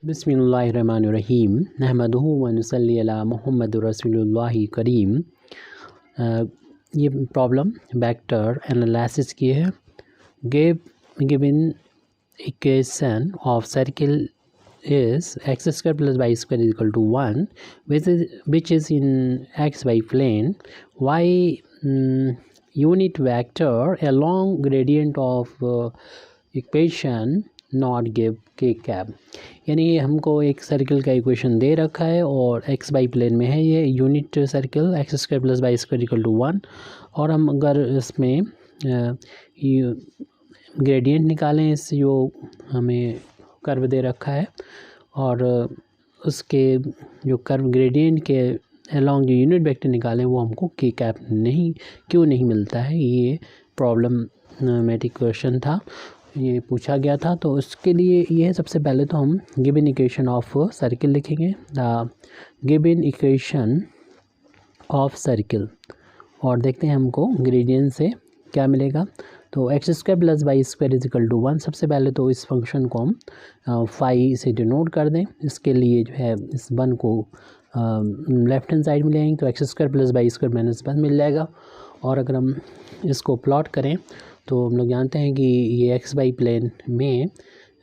बिस्मिल्लाहिर्रहमानिर्रहीम नहमदुहु व नुसल्ली अला मुहम्मद रसूलुल्लाहि करीम। ये प्रॉब्लम वेक्टर एनालिसिस की है। Given equation of circle is x square plus y square is equal to 1 which is in xy plane. Y unit vector along gradient of equation not give k cap। यानी हमको एक circle का equation दे रखा है और x Y plane में है ये unit circle x square plus y square equal to 1। और हम अगर इसमें ग्रेडियंट निकालें, इस जो हमें कर्व दे रखा है और उसके जो कर्व ग्रेडियंट के अलॉन्ग जो यूनिट वेक्टर निकालें वो हमको के कैप क्यों नहीं मिलता है। ये प्रॉब्लमेटिक क्वेश्चन था, ये पूछा गया था। तो उसके लिए ये सबसे पहले तो हम गिवन इक्वेशन ऑफ सर्किल लिखेंगे, the given equation of circle, और देखते हैं हमको ग्रेडियंट से क्या मिलेगा। तो x square plus y square is equal to 1। सबसे पहले तो इस फंक्शन को हम फाई से डिनोट कर दें। इसके लिए जो है इस 1 को लेफ्ट हैंड साइड में ले आएंगे तो x square plus y square minus 1 मिल जाएगा। और अगर हम इसको प्लॉट करें तो हम लोग जानते हैं कि ये एक्स वाई प्लेन में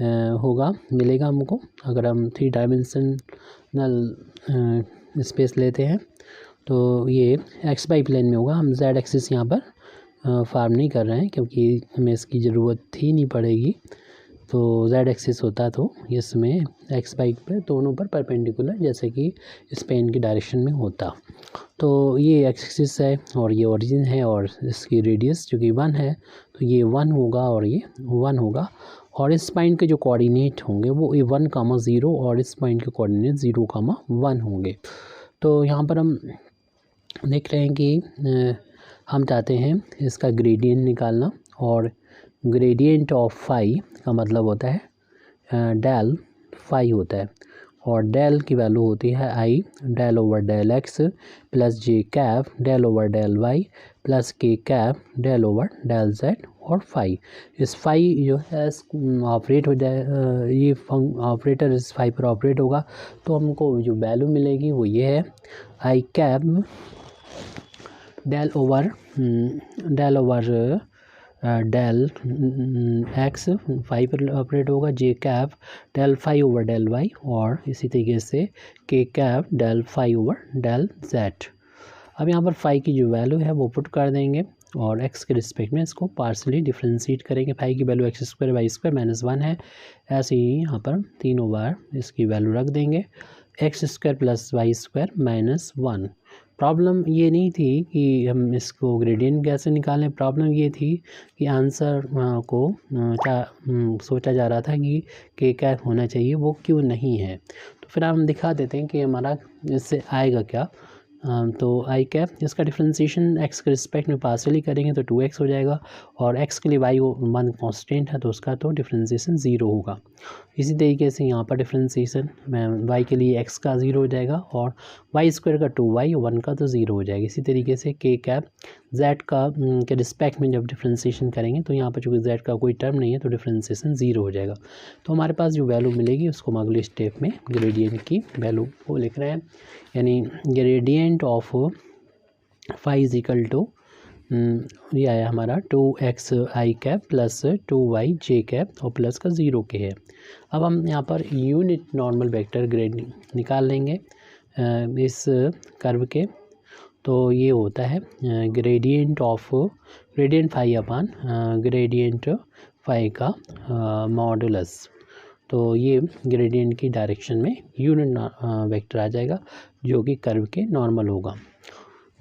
मिलेगा हमको। अगर हम 3 डायमेंशनल स्पेस लेते हैं तो ये एक्स वाई प्लेन में होगा। हम जेड एक्सिस यहाँ पर फार्म नहीं कर रहे हैं क्योंकि हमें इसकी ज़रूरत ही नहीं पड़ेगी। तो जेड एक्सिस होता तो इसमें एक्स वाई पर दोनों पर परपेंडिकुलर जैसे कि इस पेन की डायरेक्शन में होता। तो ये एक्सिस है और ये ओरिजिन है और इसकी रेडियस जो कि 1 है तो ये 1 होगा और ये 1 होगा। और इस पॉइंट के जो कोऑर्डिनेट होंगे वो 1,0 और इस पॉइंट के कोऑर्डिनेट 0,1 होंगे। तो यहाँ पर हम देख रहे हैं कि हम चाहते हैं इसका ग्रेडियंट निकालना, और ग्रेडियंट ऑफ फाई का मतलब होता है डेल फाई होता है, और डेल की वैल्यू होती है I del over del X plus J cap del over del Y plus K cap del over del Z और फाई। इस फाई जो है ऑपरेट हो जाए, ये ऑपरेटर इस फाई पर ऑपरेट होगा तो हमको जो वैल्यू मिलेगी वो ये है I cap del over del X phi पर ऑपरेट होगा, J cap del phi over del Y, और इसी तरीके से K cap del phi over del Z. अब यहाँ पर फाई की जो वैल्यू है वो पुट कर देंगे और एक्स के रिस्पेक्ट में इसको पार्सली डिफ्रेंशिएट करेंगे। फाई की value x square y square minus 1 है। ऐसे ही यहाँ पर 3 बार इसकी वैल्यू रख देंगे, x square plus y square minus 1। Problem ये नहीं थी कि हम इसको ग्रेडियंट कैसे निकालें, प्रॉब्लम ये थी कि आंसर को सोचा जा रहा था कि के कैप होना चाहिए, वो क्यों नहीं है। तो फिर हम दिखा देते हैं कि हमारा इससे आएगा क्या। तो आई कैप इसका डिफ्रेंशिएशन एक्स के रिस्पेक्ट में पार्शियली करेंगे तो 2x हो जाएगा, और एक्स के लिए वाई 1 कांस्टेंट है तो उसका तो डिफ्रेंशिएशन 0 होगा। इसी तरीके से यहाँ पर डिफ्रेंशिएशन वाई के लिए एक्स का 0 हो जाएगा और वाई स्क्वायर का 2y 1 का तो 0 हो जाएगा। इसी तरीके से के कैप जेड का के रिस्पेक्ट में जब डिफ्रेंशिएशन करेंगे तो यहाँ पर चूँकि जेड का कोई टर्म नहीं है तो डिफ्रेंशिएशन 0 हो जाएगा। तो हमारे पास जो वैल्यू मिलेगी उसको हम अगले स्टेप में ग्रेडियंट की वैल्यू को लिख रहे हैं, यानी gradient of phi is equal to ये आया हमारा 2x i cap plus 2y j cap और प्लस का 0 के है। अब हम यहाँ per unit normal vector gradient निकाल लेंगे इस कर्व के। तो ये होता है ग्रेडियंट फाई अपान ग्रेडियंट फाई का मॉडुलस। तो ये ग्रेडियंट की डायरेक्शन में यूनिट वेक्टर आ जाएगा जो कि कर्व के नॉर्मल होगा।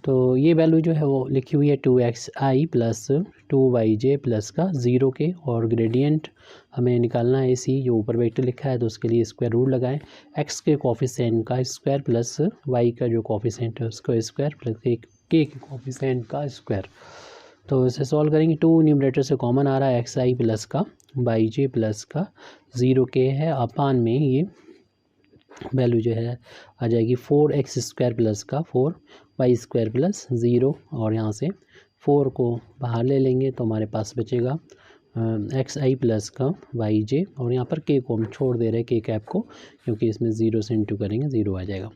तो ये वैल्यू जो है वो लिखी हुई है 2xi प्लस 2yj प्लस का 0 के, और ग्रेडियंट हमें निकालना है इसी जो ऊपर वेक्टर लिखा है तो उसके लिए स्क्वायर रूट लगाएं। x के कोफिशिएंट का स्क्वायर प्लस y का जो कोफिशिएंट है उसका स्क्वायर प्लस k के कोफिशिएंट का स्क्वायर। तो इसे सॉल्व करेंगे, 2 न्यूमरेटर से कॉमन आ रहा है xi प्लस का yj प्लस का 0 के है अपान में ये वैल्यू जो है आ जाएगी 4x स्क्वायर प्लस का 4y स्क्वायर प्लस 0, और यहाँ से 4 को बाहर ले लेंगे तो हमारे पास बचेगा एक्स आई प्लस का वाई जे, और यहाँ पर के को हम छोड़ दे रहे हैं के कैप को, क्योंकि इसमें 0 से इंटू करेंगे 0 आ जाएगा।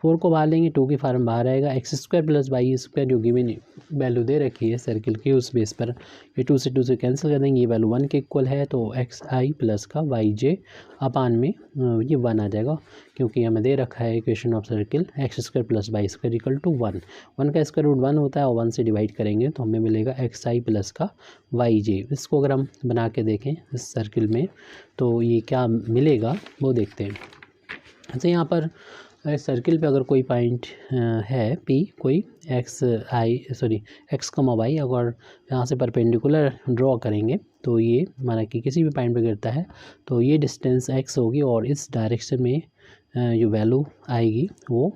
4 को बाहर लेंगे, 2 की फार्म बाहर आएगा, x square plus y square जो गिवन वैल्यू दे रखी है सर्किल की, उस बेस पर ये 2 से कैंसिल कर देंगे, ये वैल्यू 1 के इक्वल है, तो एक्स आई प्लस का वाई जे अपान में ये 1 आ जाएगा, क्योंकि हमें दे रखा है equation of circle x square plus y square equal to 1। 1 का स्क्वायर रूट 1 होता है और 1 से डिवाइड करेंगे तो हमें मिलेगा एक्स आई प्लस का वाई जे। इसको अगर हम बना के देखें इस सर्किल में तो ये क्या मिलेगा वो देखते हैं। अच्छा, यहाँ पर सर्किल पे अगर कोई पॉइंट है पी, कोई एक्स कमा वाई, अगर यहाँ से परपेंडिकुलर ड्रॉ करेंगे तो ये माना कि किसी भी पॉइंट पे गिरता है तो ये डिस्टेंस एक्स होगी, और इस डायरेक्शन में जो वैल्यू आएगी वो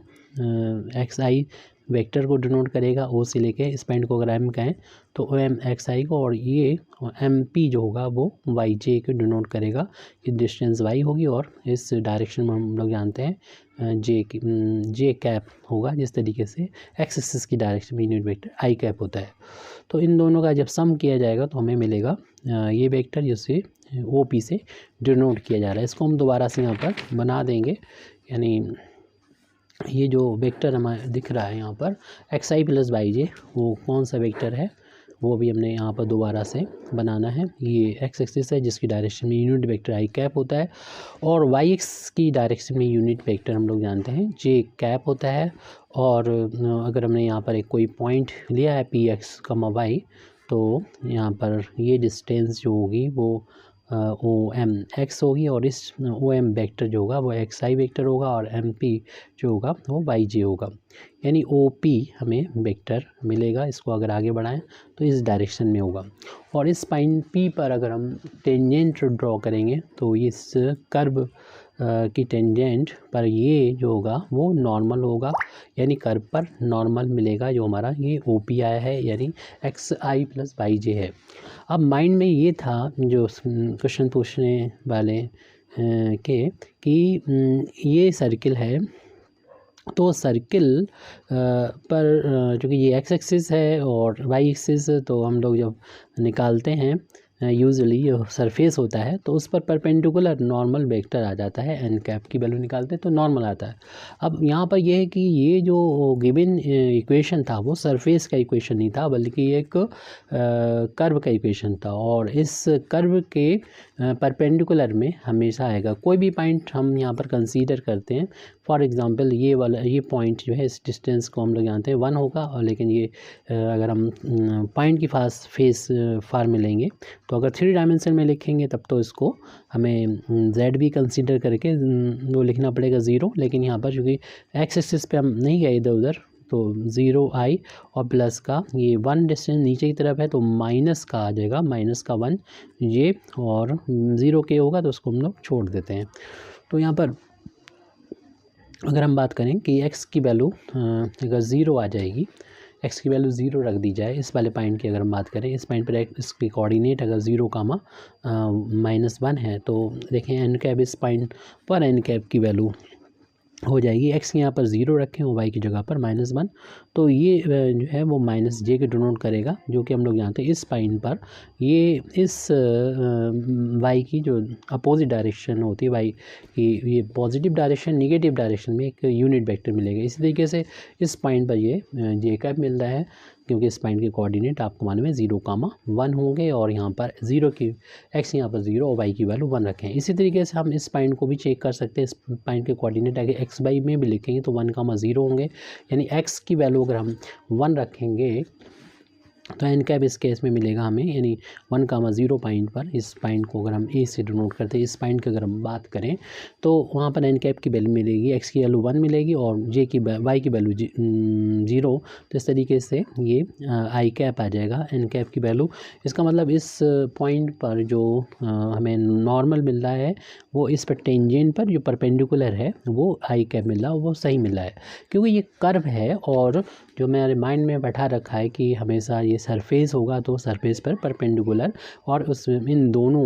एक्स आई वेक्टर को डिनोट करेगा, ओ से लेके इस पॉइंट को अगर एम कहें तो ओ एम एक्स आई को, और ये एम पी जो होगा वो वाई जे को डिनोट करेगा। ये डिस्टेंस वाई होगी, और इस डायरेक्शन में हम लोग जानते हैं जे कैप होगा, जिस तरीके से एक्स एक्सिस की डायरेक्शन में यूनिट वेक्टर आई कैप होता है। तो इन दोनों का जब सम किया जाएगा तो हमें मिलेगा ये वेक्टर जिससे ओ पी से डिनोट किया जा रहा है। इसको हम दोबारा से यहाँ पर बना देंगे, यानी ये जो वेक्टर हमें दिख रहा है यहाँ पर एक्स आई प्लस वाई जे, वो कौन सा वेक्टर है वो भी हमने यहाँ पर दोबारा से बनाना है। ये एक्स एक्सिस है जिसकी डायरेक्शन में यूनिट वेक्टर आई कैप होता है, और वाई एक्स की डायरेक्शन में यूनिट वेक्टर हम लोग जानते हैं जे कैप होता है। और अगर हमने यहाँ पर एक कोई पॉइंट लिया है पी एक्स कमा वाई, तो यहाँ पर ये डिस्टेंस जो होगी वो ओ एम एक्स होगी, और इस ओ एम वेक्टर जो होगा वो एक्स आई वेक्टर होगा, और एम पी जो होगा वो वाई जे होगा, यानी ओ पी हमें वेक्टर मिलेगा। इसको अगर आगे बढ़ाएं तो इस डायरेक्शन में होगा, और इस पॉइंट पी पर अगर हम टेंजेंट ड्रॉ करेंगे तो इस कर्व की टेंजेंट पर ये जो होगा वो नॉर्मल होगा, यानी कर्व पर नॉर्मल मिलेगा जो हमारा ये ओ पी आया है, यानी एक्स आई प्लस वाई जे है। अब माइंड में ये था जो क्वेश्चन पूछने वाले कि ये सर्किल है, तो सर्किल पर चूँकि ये एक्स एक्सिस है और वाई एक्सिस, तो हम लोग जब निकालते हैं यूजुअली जो सरफेस होता है तो उस पर परपेंडिकुलर नॉर्मल वेक्टर आ जाता है, एन कैप की वैल्यू निकालते हैं तो नॉर्मल आता है। अब यहाँ पर यह है कि ये जो गिवन इक्वेशन था वो सरफेस का इक्वेशन नहीं था, बल्कि एक कर्व का इक्वेशन था, और इस कर्व के परपेंडिकुलर में हमेशा आएगा। कोई भी पॉइंट हम यहाँ पर कंसीडर करते हैं, फॉर एग्जांपल ये पॉइंट जो है इस डिस्टेंस को हम लोग जानते हैं 1 होगा, और लेकिन ये अगर हम पॉइंट की फेस फॉर्म में लेंगे तो अगर 3 डायमेंशन में लिखेंगे तब तो इसको हमें z भी कंसीडर करके वो लिखना पड़ेगा 0, लेकिन यहाँ पर चूँकि एक्स एक्सिस पे हम नहीं गए इधर उधर, तो 0 आई और प्लस का ये 1 डिस्टेंस नीचे की तरफ है तो माइनस का आ जाएगा, माइनस का 1 ये, और 0 के होगा तो उसको हम लोग छोड़ देते हैं। तो यहाँ पर अगर हम बात करें कि x की वैल्यू अगर 0 आ जाएगी, x की वैल्यू 0 रख दी जाए इस वाले पॉइंट की, अगर हम बात करें इस पॉइंट पर इसकी कोऑर्डिनेट अगर 0 कामा -1 है, तो देखें एन कैप इस पॉइंट पर एन कैप की वैल्यू हो जाएगी, x यहाँ पर 0 रखें और y की जगह पर -1, तो ये जो है वो माइनस जे के डिनोट करेगा, जो कि हम लोग जानते हैं इस पॉइंट पर ये इस y की जो अपोजिट डायरेक्शन होती है y की, ये पॉजिटिव डायरेक्शन निगेटिव डायरेक्शन में एक यूनिट वेक्टर मिलेगा। इसी तरीके से इस पॉइंट पर ये जे कैप मिल रहा है, क्योंकि इस पॉइंट के कोऑर्डिनेट आपको मालूम है 0, 1 होंगे, और यहाँ पर 0 की x यहाँ पर 0 और y की वैल्यू 1 रखें। इसी तरीके से हम इस पॉइंट को भी चेक कर सकते हैं, इस पॉइंट के कोऑर्डिनेट आगे x y में भी लिखेंगे तो 1, 0 होंगे, यानी x की वैल्यू अगर हम 1 रखेंगे तो एन कैप इस केस में मिलेगा हमें, यानी 1, 0 पॉइंट पर इस पॉइंट को अगर हम ए से डिनोट करते हैं, इस पॉइंट की अगर हम बात करें तो वहाँ पर एन कैप की वैल्यू मिलेगी, एक्स की वैल्यू 1 मिलेगी और जे की वाई की वैल्यू 0, तो इस तरीके से ये आई कैप आ जाएगा एन कैप की वैल्यू। इसका मतलब इस पॉइंट पर जो हमें नॉर्मल मिल रहा है वो इस पर टेंजेंट पर जो परपेंडिकुलर है वो आई कैप मिल रहा है, वो सही मिल रहा है, क्योंकि ये कर्व है और जो मेरे माइंड में बैठा रखा है कि हमेशा ये सरफेस होगा तो सरफेस पर परपेंडिकुलर, और उस इन दोनों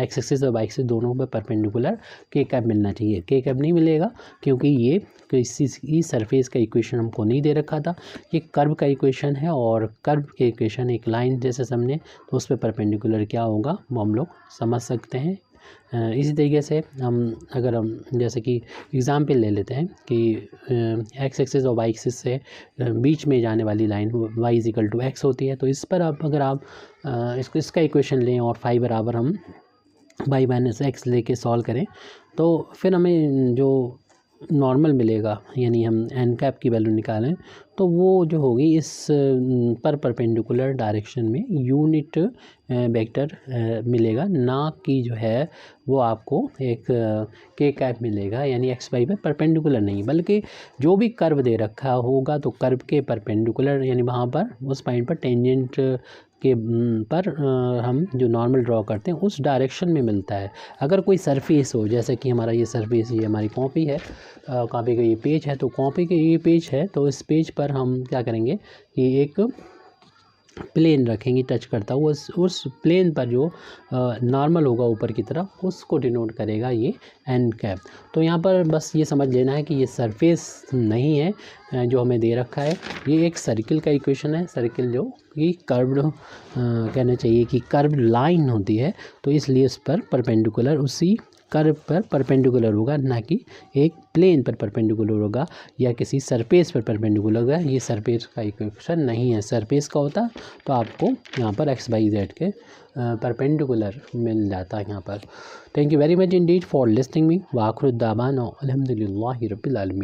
एक्स एक्सिस और वाई एक्सिस दोनों पर परपेंडिकुलर के कैप मिलना चाहिए। के कैप नहीं मिलेगा क्योंकि ये किसी सरफेस का इक्वेशन हमको नहीं दे रखा था, ये कर्व का इक्वेशन है, और कर्व के इक्वेशन एक लाइन जैसे समझे तो उस पर परपेंडिकुलर क्या होगा वो हम लोग समझ सकते हैं। इसी तरीके से अगर हम जैसे कि एग्ज़ाम्पल ले लेते हैं कि एक्स एक्सिस और वाई एक्सिस से बीच में जाने वाली line y is equal to x होती है, तो इस पर अगर आप इसका इक्वेशन लें और फाई बराबर हम वाई माइनस एक्स लेके सॉल्व करें तो फिर हमें जो नॉर्मल मिलेगा, यानी हम एन कैप की वैल्यू निकालें तो वो जो होगी इस पर परपेंडिकुलर डायरेक्शन में यूनिट वेक्टर मिलेगा, ना कि जो है वो आपको एक के कैप मिलेगा, यानी एक्स वाई पे परपेंडिकुलर नहीं, बल्कि जो भी कर्व दे रखा होगा तो कर्व के परपेंडिकुलर, यानी वहाँ पर उस पॉइंट पर टेंजेंट के पर हम जो नॉर्मल ड्रॉ करते हैं उस डायरेक्शन में मिलता है। अगर कोई सरफेस हो, जैसे कि हमारा ये सरफेस, ये हमारी कॉपी है, कॉपी का ये पेज है, तो कॉपी के ये पेज है तो इस पेज पर हम क्या करेंगे कि एक प्लेन रखेंगे टच करता हुआ, उस प्लेन पर जो नॉर्मल होगा ऊपर की तरफ उसको डिनोट करेगा ये एन कैप। तो यहाँ पर बस ये समझ लेना है कि ये सरफेस नहीं है जो हमें दे रखा है, ये एक सर्किल का इक्वेशन है। सर्किल जो कि कर्व्ड कहना चाहिए कि कर्व लाइन होती है, तो इसलिए उस पर परपेंडिकुलर उसी कर्व पर परपेंडिकुलर होगा, ना कि एक प्लेन पर परपेंडिकुलर होगा या किसी सरफेस पर परपेंडिकुलर होगा। ये सरफेस का इक्वेशन नहीं है। सरफेस का होता तो आपको यहाँ पर एक्स वाई जेड के परपेंडिकुलर मिल जाता है यहाँ पर। Thank you very much indeed for listening me. वाखिर दावाना अल्हम्दुलिल्लाहि रब्बिल आलमीन।